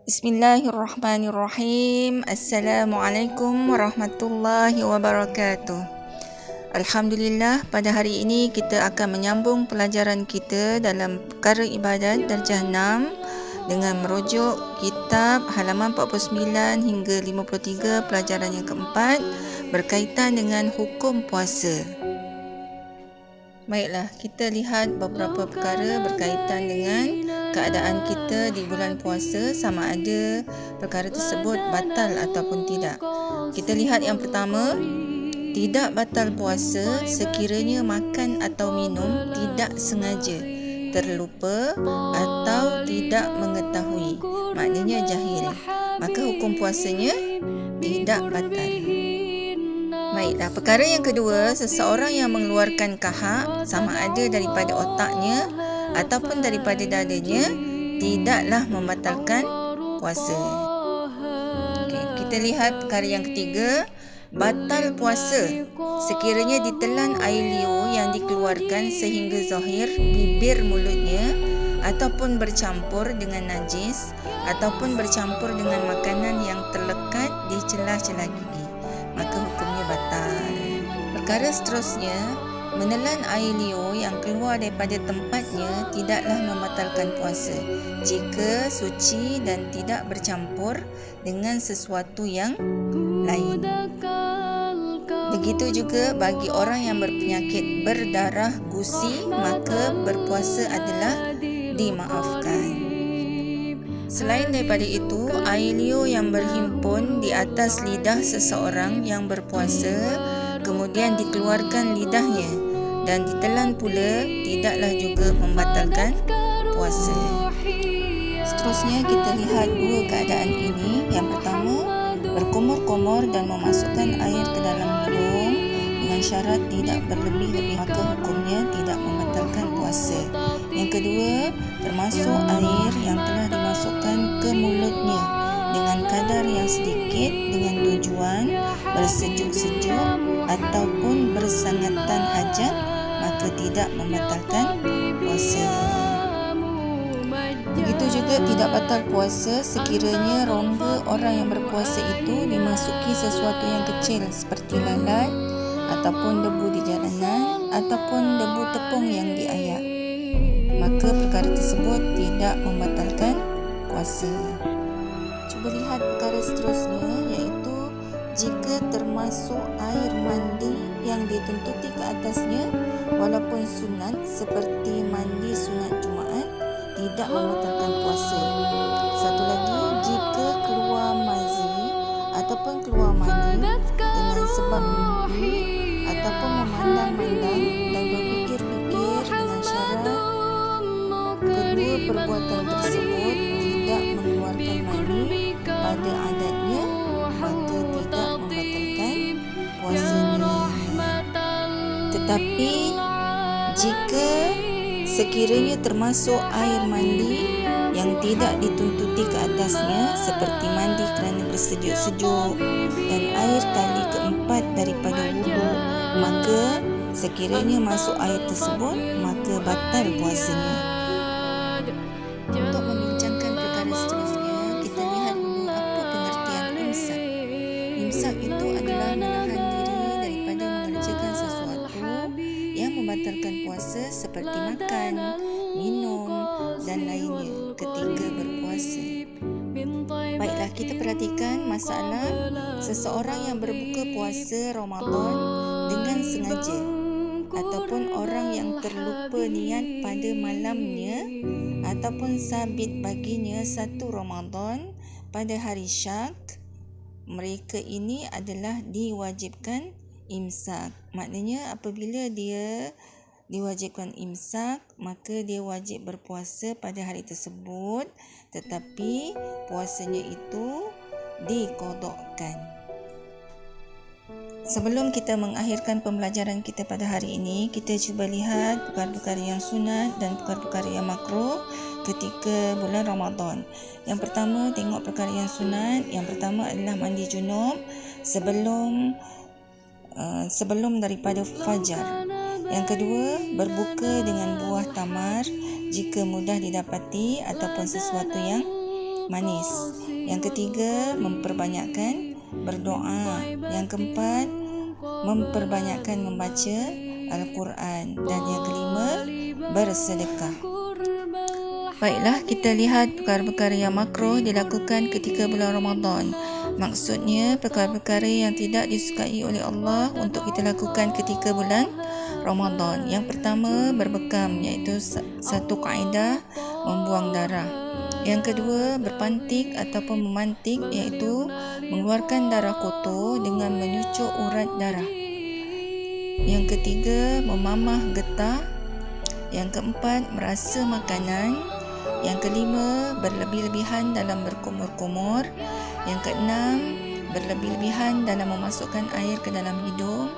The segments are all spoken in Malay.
Bismillahirrahmanirrahim. Assalamualaikum warahmatullahi wabarakatuh. Alhamdulillah, pada hari ini kita akan menyambung pelajaran kita dalam perkara ibadat darjah 6 dengan merujuk kitab halaman 49 hingga 53 pelajaran yang keempat berkaitan dengan hukum puasa. Baiklah, kita lihat beberapa perkara berkaitan dengan keadaan kita di bulan puasa, sama ada perkara tersebut batal ataupun tidak. Kita lihat yang pertama, tidak batal puasa sekiranya makan atau minum tidak sengaja, terlupa atau tidak mengetahui, maknanya jahil, maka hukum puasanya tidak batal. Baiklah, perkara yang kedua, seseorang yang mengeluarkan kahak sama ada daripada otaknya ataupun daripada dadanya tidaklah membatalkan puasa. Okey, kita lihat perkara yang ketiga, batal puasa sekiranya ditelan air liur yang dikeluarkan sehingga zahir bibir mulutnya ataupun bercampur dengan najis ataupun bercampur dengan makanan yang terlekat di celah-celah gigi, maka hukumnya batal. Perkara seterusnya, menelan air liur yang keluar daripada tempatnya tidaklah membatalkan puasa jika suci dan tidak bercampur dengan sesuatu yang lain. Begitu juga bagi orang yang berpenyakit berdarah gusi, maka berpuasa adalah dimaafkan. Selain daripada itu, air liur yang berhimpun di atas lidah seseorang yang berpuasa kemudian dikeluarkan lidahnya dan ditelan pula tidaklah juga membatalkan puasa. Seterusnya kita lihat dua keadaan ini. Yang pertama, berkumur-kumur dan memasukkan air ke dalam hidung dengan syarat tidak berlebih-lebih, maka hukumnya tidak membatalkan puasa. Yang kedua, termasuk air yang telah dimasukkan ke mulutnya dengan kadar yang sedikit dengan tujuan bersejuk-sejuk ataupun bersangatan hajat, maka tidak membatalkan puasa. Begitu juga tidak batal puasa sekiranya rongga orang yang berpuasa itu dimasuki sesuatu yang kecil seperti lalat ataupun debu di jalanan ataupun debu tepung yang diayak, maka perkara tersebut tidak membatalkan puasa. Cuba lihat perkara seterusnya, iaitu jika termasuk air mandi yang dituntuti ke atasnya walaupun sunat seperti mandi sunat Jumaat, tidak membatalkan puasa. Satu lagi, jika keluar mazi ataupun keluar mani dengan sebab mimpi ataupun memandang-mandang dan berfikir-fikir dengan syarat kedua perbuatan tersebut tidak mengeluarkan mani pada adatnya, maka tidak membatalkan puasanya. Tetapi jika sekiranya termasuk air mandi yang tidak dituntuti ke atasnya seperti mandi kerana bersejuk-sejuk dan air kali keempat daripada wudu, maka sekiranya masuk air tersebut, maka batal puasanya. Untuk membincangkan perkara seterusnya, kita lihat dulu apa pengertian imsak. Imsak itu adalah menahan diri daripada mengerjakan sesuatu yang membatalkan puasa seperti makan, minum dan lainnya ketika berpuasa. Baiklah, kita perhatikan masalah seseorang yang berbuka puasa Ramadan dengan sengaja ataupun orang yang terlupa niat pada malamnya ataupun sabit baginya satu Ramadan pada hari Syak, mereka ini adalah diwajibkan imsak. Maknanya apabila dia diwajibkan imsak, maka dia wajib berpuasa pada hari tersebut, tetapi puasanya itu diqadakkan. Sebelum kita mengakhirkan pembelajaran kita pada hari ini, kita cuba lihat perkara-perkara yang sunat dan perkara-perkara yang makruh ketika bulan Ramadan. Yang pertama, tengok perkara yang sunat. Yang pertama adalah mandi junub sebelum daripada fajar. Yang kedua, berbuka dengan buah tamar jika mudah didapati ataupun sesuatu yang manis. Yang ketiga, memperbanyakkan berdoa. Yang keempat, memperbanyakkan membaca Al-Quran. Dan yang kelima, bersedekah. Baiklah, kita lihat perkara-perkara yang makruh dilakukan ketika bulan Ramadan. Maksudnya, perkara-perkara yang tidak disukai oleh Allah untuk kita lakukan ketika bulan Ramadan. Yang pertama, berbekam, iaitu satu kaedah membuang darah. Yang kedua, berpantik ataupun memantik, iaitu mengeluarkan darah kotor dengan menyucuk urat darah. Yang ketiga, memamah getah. Yang keempat, merasa makanan. Yang kelima, berlebih-lebihan dalam berkumur-kumur. Yang keenam, berlebih-lebihan dalam memasukkan air ke dalam hidung.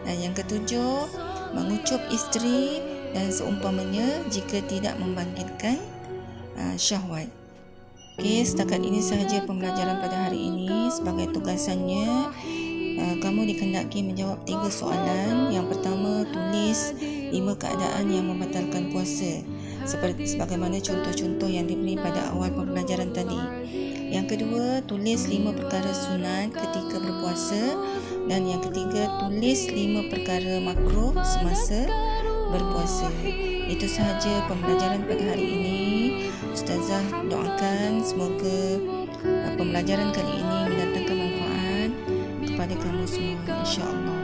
Dan yang ketujuh, mengucup isteri dan seumpamanya jika tidak membangkitkan syahwat. Okey, setakat ini sahaja pembelajaran pada hari ini. Sebagai tugasannya, kamu dikendaki menjawab 3 soalan. Yang pertama, tulis 5 keadaan yang membatalkan puasa, sebagaimana contoh-contoh yang diberi pada awal pembelajaran tadi. Yang kedua, tulis 5 perkara sunat ketika berpuasa. Dan yang ketiga, tulis 5 perkara makruh semasa berpuasa. Itu sahaja pembelajaran pada hari ini. Ustazah doakan semoga pembelajaran kali ini mendatangkan manfaat kepada kamu semua, insya-Allah.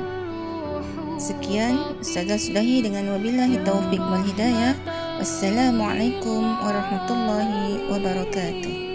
Sekian, Ustazah sudahi dengan wabillahi taufiq wal hidayah. Wassalamualaikum warahmatullahi wabarakatuh.